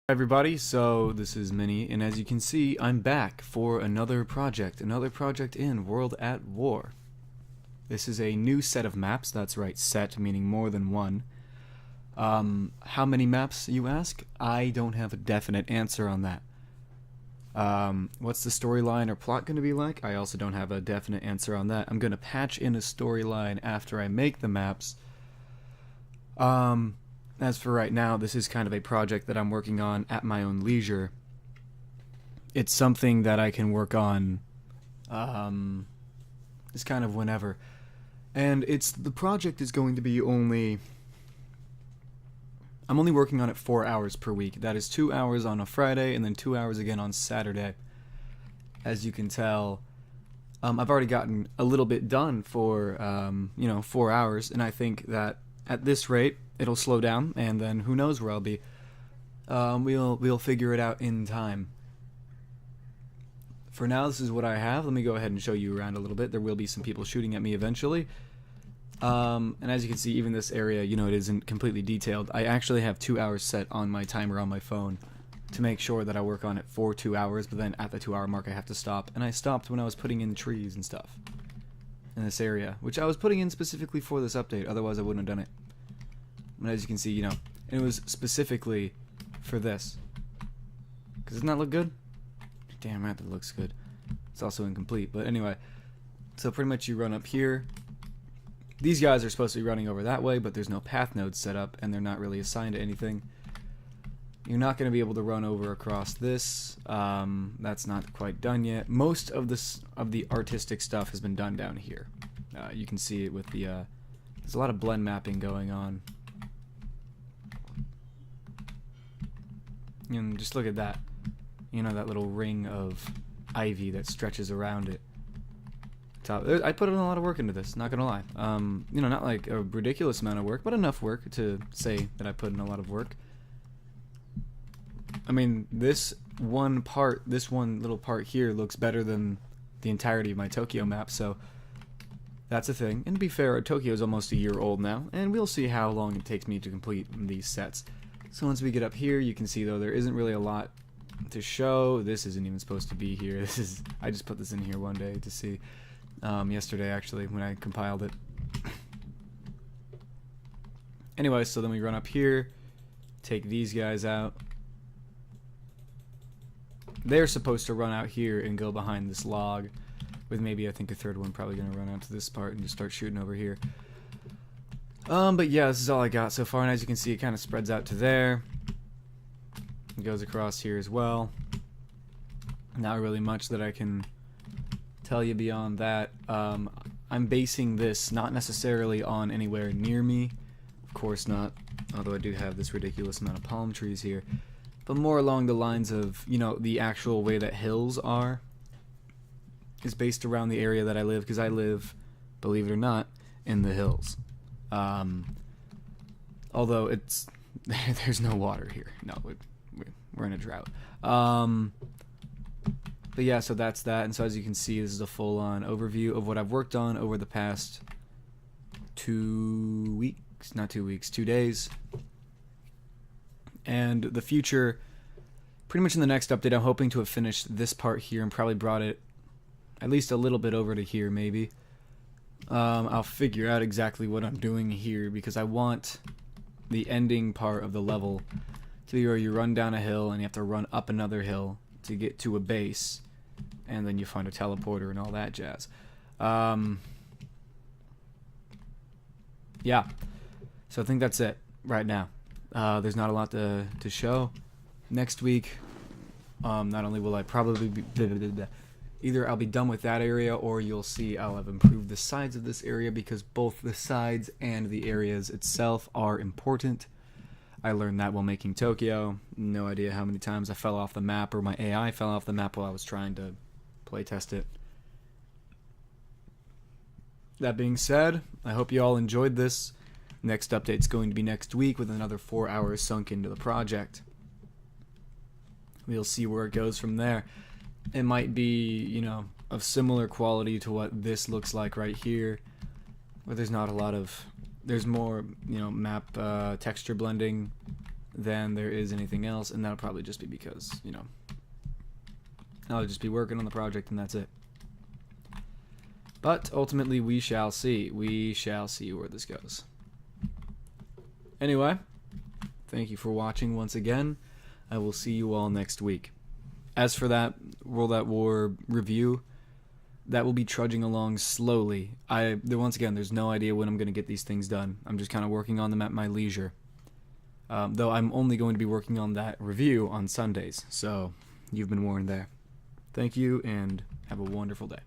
Everybody, so this is Minnie, and as you can see, I'm back for another project in World at War. This is a new set of maps. That's right, set meaning more than one. How many maps, you ask? I don't have a definite answer on that. What's the storyline or plot going to be like? I also don't have a definite answer on that. I'm going to patch in a storyline after I make the maps. As for right now, this is kind of a project that I'm working on at my own leisure. It's something that I can work on, just kind of whenever. And the project is going to be I'm only working on it 4 hours per week. That is 2 hours on a Friday and then 2 hours again on Saturday. As you can tell, I've already gotten a little bit done for, 4 hours, and I think that at this rate, it'll slow down, and then who knows where I'll be. We'll figure it out in time. For now, this is what I have. Let me go ahead and show you around a little bit. There will be some people shooting at me eventually. And as you can see, even this area, it isn't completely detailed. I actually have 2 hours set on my timer on my phone to make sure that I work on it for 2 hours, but then at the 2 hour mark I have to stop. And I stopped when I was putting in trees and stuff in this area, which I was putting in specifically for this update, otherwise I wouldn't have done it. And as you can see, it was specifically for this. Doesn't that look good? Damn right, that looks good. It's also incomplete, but anyway. So pretty much you run up here. These guys are supposed to be running over that way, but there's no path nodes set up, and they're not really assigned to anything. You're not going to be able to run over across this. That's not quite done yet. Most of the artistic stuff has been done down here. You can see it with the... there's a lot of blend mapping going on. And just look at that. That little ring of ivy that stretches around it. I put in a lot of work into this, not gonna lie. Not like a ridiculous amount of work, but enough work to say that I put in a lot of work. I mean, this one little part here looks better than the entirety of my Tokyo map, so that's a thing. And to be fair, Tokyo is almost a year old now, and we'll see how long it takes me to complete these sets. So once we get up here, you can see, though, there isn't really a lot to show. This isn't even supposed to be here. I just put this in here one day to see. Yesterday, actually, when I compiled it. Anyway, so then we run up here, take these guys out. They're supposed to run out here and go behind this log, with maybe, I think, a third one probably going to run out to this part and just start shooting over here. But yeah, this is all I got so far, and as you can see, it kind of spreads out to there. It goes across here as well. Not really much that I can tell you beyond that. I'm basing this not necessarily on anywhere near me. Of course not, although I do have this ridiculous amount of palm trees here. But more along the lines of, the actual way that hills are. Is based around the area that I live, because I live, believe it or not, in the hills. Although there's no water here. No, we're in a drought. But yeah, so that's that. And so as you can see, this is a full-on overview of what I've worked on over the past 2 weeks. Not 2 weeks, 2 days. And the future, pretty much in the next update, I'm hoping to have finished this part here and probably brought it at least a little bit over to here, maybe. I'll figure out exactly what I'm doing here, because I want the ending part of the level to be where you run down a hill and you have to run up another hill to get to a base, and then you find a teleporter and all that jazz. Yeah, so I think that's it right now. There's not a lot to show. Next week, not only will I probably be... Either I'll be done with that area, or you'll see I'll have improved the sides of this area, because both the sides and the areas itself are important. I learned that while making Tokyo. No idea how many times I fell off the map, or my AI fell off the map while I was trying to playtest it. That being said, I hope you all enjoyed this. Next update's going to be next week with another 4 hours sunk into the project. We'll see where it goes from there. It might be, of similar quality to what this looks like right here, where there's not a lot of... There's more, map texture blending than there is anything else, and that'll probably just be because, you know, I'll just be working on the project and that's it. But ultimately, we shall see. We shall see where this goes. Anyway, thank you for watching once again. I will see you all next week. As for that World at War review, that will be trudging along slowly. Once again, there's no idea when I'm going to get these things done. I'm just kind of working on them at my leisure. Though I'm only going to be working on that review on Sundays, so you've been warned there. Thank you, and have a wonderful day.